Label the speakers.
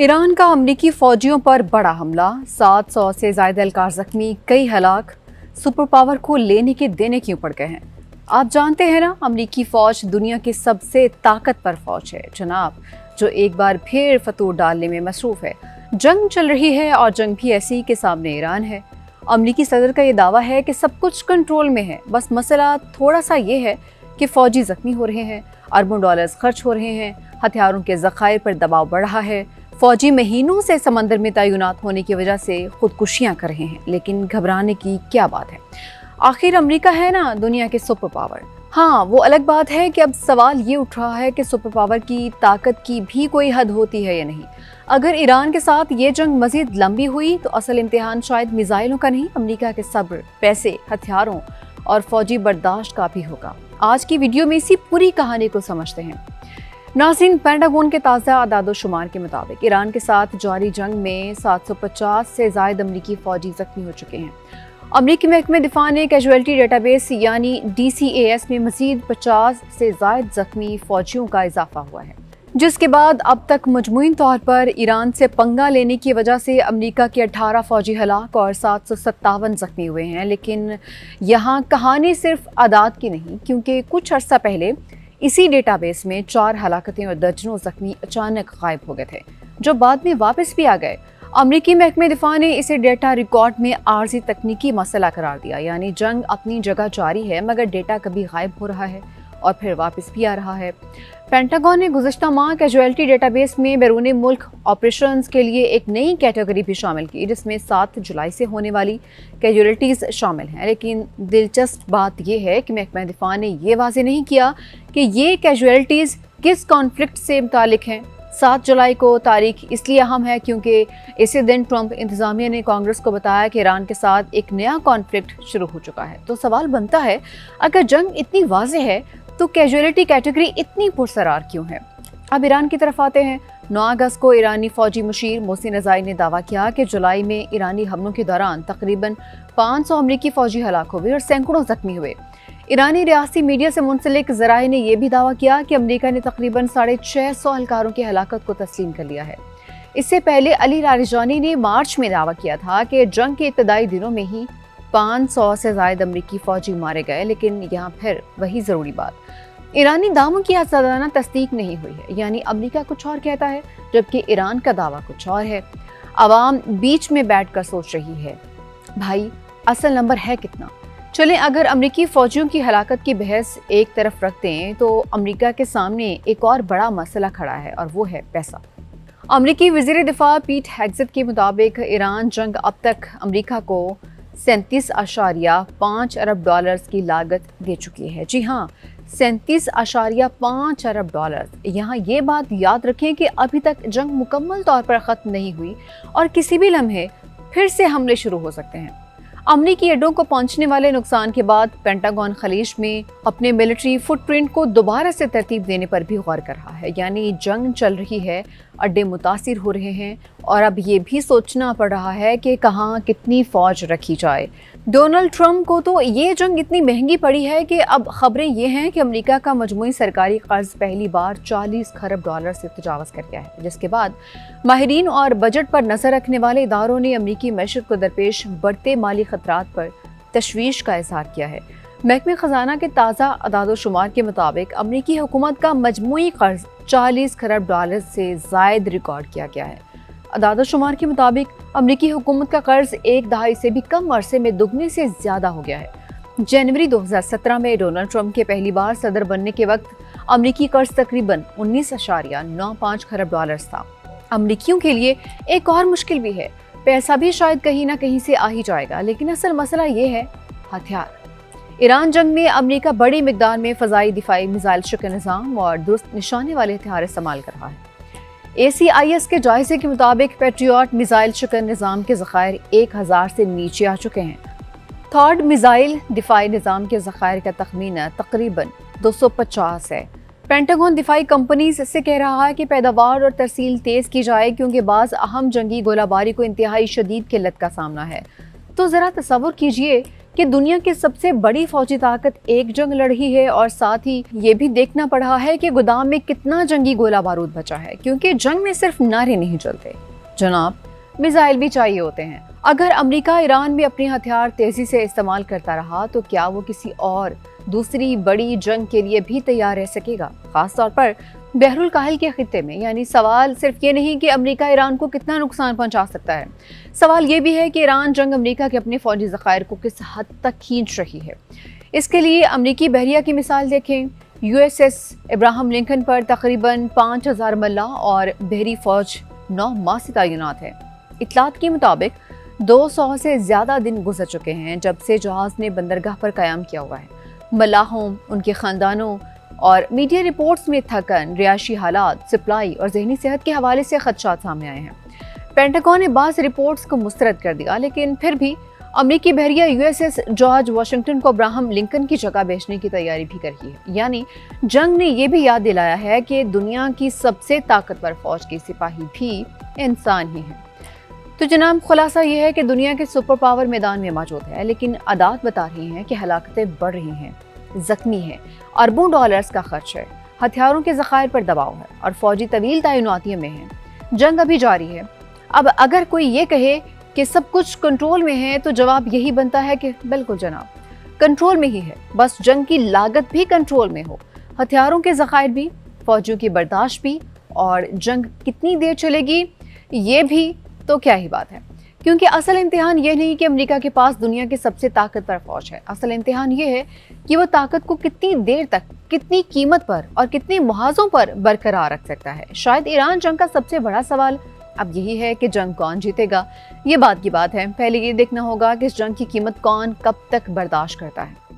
Speaker 1: ایران کا امریکی فوجیوں پر بڑا حملہ، 700 سے زائد اہلکار زخمی، کئی ہلاک، سپر پاور کو لینے کے دینے کیوں پڑ گئے ہیں؟ آپ جانتے ہیں نا، امریکی فوج دنیا کی سب سے طاقتور فوج ہے جناب، جو ایک بار پھر فتور ڈالنے میں مصروف ہے۔ جنگ چل رہی ہے اور جنگ بھی ایسی کہ سامنے ایران ہے۔ امریکی صدر کا یہ دعویٰ ہے کہ سب کچھ کنٹرول میں ہے، بس مسئلہ تھوڑا سا یہ ہے کہ فوجی زخمی ہو رہے ہیں، اربوں ڈالرز خرچ ہو رہے ہیں، ہتھیاروں کے ذخائر پر دباؤ بڑھ رہا ہے، فوجی مہینوں سے سمندر میں تعینات ہونے کی وجہ سے خودکشیاں کر رہے ہیں، لیکن گھبرانے کی کیا بات ہے؟ آخر امریکہ ہے نا دنیا کے سپر پاور۔ ہاں، وہ الگ بات ہے کہ اب سوال یہ اٹھ رہا ہے کہ سپر پاور کی طاقت کی بھی کوئی حد ہوتی ہے یا نہیں۔ اگر ایران کے ساتھ یہ جنگ مزید لمبی ہوئی تو اصل امتحان شاید میزائلوں کا نہیں، امریکہ کے صبر، پیسے، ہتھیاروں اور فوجی برداشت کا بھی ہوگا۔ آج کی ویڈیو میں اسی پوری کہانی کو سمجھتے ہیں۔ ناظرین، پینٹاگون کے تازہ اعداد و شمار کے مطابق ایران کے ساتھ جاری جنگ میں 750 سے زائد امریکی فوجی زخمی ہو چکے ہیں۔ امریکی محکمہ دفاع نے کیجویلٹی ڈیٹا بیس یعنی DCAS میں مزید 50 سے زائد زخمی فوجیوں کا اضافہ ہوا ہے، جس کے بعد اب تک مجموعی طور پر ایران سے پنگا لینے کی وجہ سے امریکہ کے 18 فوجی ہلاک اور 757 زخمی ہوئے ہیں۔ لیکن یہاں کہانی صرف اعداد کی نہیں، کیونکہ کچھ عرصہ پہلے اسی ڈیٹا بیس میں 4 ہلاکتیں اور درجنوں زخمی اچانک غائب ہو گئے تھے، جو بعد میں واپس بھی آ گئے۔ امریکی محکمہ دفاع نے اسے ڈیٹا ریکارڈ میں عارضی تکنیکی مسئلہ قرار دیا، یعنی جنگ اپنی جگہ جاری ہے مگر ڈیٹا کبھی غائب ہو رہا ہے اور پھر واپس بھی آ رہا ہے۔ پینٹاگون نے گزشتہ ماہ کیجویلٹی ڈیٹا بیس میں بیرون ملک آپریشنز کے لیے ایک نئی کیٹیگری بھی شامل کی، جس میں 7 جولائی سے ہونے والی کیجویلٹیز شامل ہیں۔ لیکن دلچسپ بات یہ ہے کہ محکمہ دفاع نے یہ واضح نہیں کیا کہ یہ کیجویلٹیز کس کانفلکٹ سے متعلق ہیں۔ 7 جولائی کو تاریخ اس لیے اہم ہے کیونکہ اسی دن ٹرمپ انتظامیہ نے کانگریس کو بتایا کہ ایران کے ساتھ ایک نیا کانفلکٹ شروع ہو چکا ہے۔ تو سوال بنتا ہے، اگر جنگ اتنی واضح ہے تو کیجویلٹی کیٹیگری اتنی پرسرار کیوں ہے؟ اب ایران کی طرف آتے ہیں۔ 9 اگست کو ایرانی فوجی مشیر محسن رضائی نے دعویٰ کیا کہ جولائی میں ایرانی حملوں کے دوران تقریباً 500 امریکی فوجی ہلاک ہوئے اور سینکڑوں زخمی ہوئے۔ ایرانی ریاستی میڈیا سے منسلک ذرائع نے یہ بھی دعویٰ کیا کہ امریکہ نے تقریباً 650 اہلکاروں کی ہلاکت کو تسلیم کر لیا ہے۔ اس سے پہلے علی لاریجانی نے مارچ میں دعویٰ کیا تھا کہ جنگ کے ابتدائی دنوں میں ہی 500 سے زائد امریکی فوجی مارے گئے، لیکن یہاں پھر وہی ضروری بات، ایرانی دعووں کی آزادانہ تصدیق نہیں ہوئی ہے، یعنی امریکہ کچھ اور کہتا ہے جبکہ ایران کا دعویٰ کچھ اور ہے۔ عوام بیچ میں بیٹھ کر سوچ رہی ہے، بھائی اصل نمبر ہے کتنا؟ چلیں اگر امریکی فوجیوں کی ہلاکت کی بحث ایک طرف رکھ دیں تو امریکہ کے سامنے ایک اور بڑا مسئلہ کھڑا ہے، اور وہ ہے پیسہ۔ امریکی وزیر دفاع پیٹ ہیگزیٹ کے مطابق ایران جنگ اب تک امریکہ کو 37.5 ارب ڈالرز کی لاگت دے چکی ہے۔ جی ہاں، 37.5 ارب ڈالرز۔ یہاں یہ بات یاد رکھیں کہ ابھی تک جنگ مکمل طور پر ختم نہیں ہوئی اور کسی بھی لمحے پھر سے حملے شروع ہو سکتے ہیں۔ امریکی اڈوں کو پہنچنے والے نقصان کے بعد پینٹاگون خلیج میں اپنے ملٹری فٹ پرنٹ کو دوبارہ سے ترتیب دینے پر بھی غور کر رہا ہے، یعنی جنگ چل رہی ہے، اڈے متاثر ہو رہے ہیں اور اب یہ بھی سوچنا پڑ رہا ہے کہ کہاں کتنی فوج رکھی جائے۔ ڈونلڈ ٹرمپ کو تو یہ جنگ اتنی مہنگی پڑی ہے کہ اب خبریں یہ ہیں کہ امریکہ کا مجموعی سرکاری قرض پہلی بار 40 کھرب ڈالر سے تجاوز کر گیا ہے، جس کے بعد ماہرین اور بجٹ پر نظر رکھنے والے اداروں نے امریکی معیشت کو درپیش بڑھتے مالی خطرات پر تشویش کا اظہار کیا ہے۔ محکمہ خزانہ کے تازہ اعداد و شمار کے مطابق امریکی حکومت کا مجموعی قرض 40 کھرب ڈالر سے زائد ریکارڈ کیا گیا ہے۔ اعداد و شمار کے مطابق امریکی حکومت کا قرض ایک دہائی سے بھی کم عرصے میں دگنے سے زیادہ ہو گیا ہے۔ جنوری 2017 میں ڈونلڈ ٹرمپ کے پہلی بار صدر بننے کے وقت امریکی قرض تقریباً 19.95 کھرب ڈالرز تھا۔ امریکیوں کے لیے ایک اور مشکل بھی ہے، پیسہ بھی شاید کہیں نہ کہیں سے آ ہی جائے گا، لیکن اصل مسئلہ یہ ہے ہتھیار۔ ایران جنگ میں امریکہ بڑی مقدار میں فضائی دفاعی میزائل شکن نظام اور درست نشانے والے ہتھیار استعمال کر رہا ہے۔ ACIS کے جائزے کے مطابق پیٹریوٹ میزائل شکن نظام کے ذخائر 1000 سے نیچے آ چکے ہیں۔ تھرڈ میزائل دفاعی نظام کے ذخائر کا تخمینہ تقریباً 250 ہے۔ پینٹاگون دفاعی کمپنیز سے کہہ رہا ہے کہ پیداوار اور ترسیل تیز کی جائے کیونکہ بعض اہم جنگی گولہ باری کو انتہائی شدید قلت کا سامنا ہے۔ تو ذرا تصور کیجئے کہ دنیا کی سب سے بڑی فوجی طاقت ایک جنگ لڑی ہے اور ساتھ ہی یہ بھی دیکھنا پڑا ہے کہ گودام میں کتنا جنگی گولہ بارود بچا ہے، کیونکہ جنگ میں صرف نعرے نہیں چلتے جناب، میزائل بھی چاہیے ہوتے ہیں۔ اگر امریکہ ایران میں اپنے ہتھیار تیزی سے استعمال کرتا رہا تو کیا وہ کسی اور دوسری بڑی جنگ کے لیے بھی تیار رہ سکے گا، خاص طور پر بحر الکاہل کے خطے میں؟ یعنی سوال صرف یہ نہیں کہ امریکہ ایران کو کتنا نقصان پہنچا سکتا ہے، سوال یہ بھی ہے کہ ایران جنگ امریکہ کے اپنے فوجی ذخائر کو کس حد تک کھینچ رہی ہے۔ اس کے لیے امریکی بحریہ کی مثال دیکھیں۔ USS ابراہم لنکن پر تقریباً 5000 ملاح اور بحری فوج 9 ماہ سے تعینات ہے۔ اطلاعات کے مطابق 200 سے زیادہ دن گزر چکے ہیں جب سے جہاز نے بندرگاہ پر قیام کیا ہوا ہے۔ ملاحوں، ان کے خاندانوں اور میڈیا رپورٹس میں تھکن، رہائشی حالات، سپلائی اور ذہنی صحت کے حوالے سے خدشات سامنے آئے ہیں۔ پینٹاگون نے بعض رپورٹس کو مسترد کر دیا، لیکن پھر بھی امریکی بحریہ USS جارج واشنگٹن کو ابراہم لنکن کی جگہ بیچنے کی تیاری بھی کر رہی ہے۔ یعنی جنگ نے یہ بھی یاد دلایا ہے کہ دنیا کی سب سے طاقتور فوج کے سپاہی بھی انسان ہی ہیں۔ تو جناب، خلاصہ یہ ہے کہ دنیا کے سپر پاور میدان میں موجود ہے، لیکن اعداد بتا رہی ہیں کہ ہلاکتیں بڑھ رہی ہیں، زخمی ہیں، اربوں ڈالرز کا خرچ ہے، ہتھیاروں کے ذخائر پر دباؤ ہے اور فوجی طویل تعیناتیوں میں ہیں۔ جنگ ابھی جاری ہے۔ اب اگر کوئی یہ کہے کہ سب کچھ کنٹرول میں ہے تو جواب یہی بنتا ہے کہ بالکل جناب، کنٹرول میں ہی ہے، بس جنگ کی لاگت بھی کنٹرول میں ہو، ہتھیاروں کے ذخائر بھی، فوجیوں کی برداشت بھی، اور جنگ کتنی دیر چلے گی یہ بھی تو کیا ہی بات ہے۔ کیونکہ اصل امتحان یہ نہیں کہ امریکہ کے پاس دنیا کی سب سے طاقتور فوج ہے، اصل امتحان یہ ہے کہ وہ طاقت کو کتنی دیر تک، کتنی قیمت پر اور کتنے محاذوں پر برقرار رکھ سکتا ہے۔ شاید ایران جنگ کا سب سے بڑا سوال اب یہی ہے کہ جنگ کون جیتے گا۔ یہ بات کی بات ہے، پہلے یہ دیکھنا ہوگا کہ اس جنگ کی قیمت کون کب تک برداشت کرتا ہے۔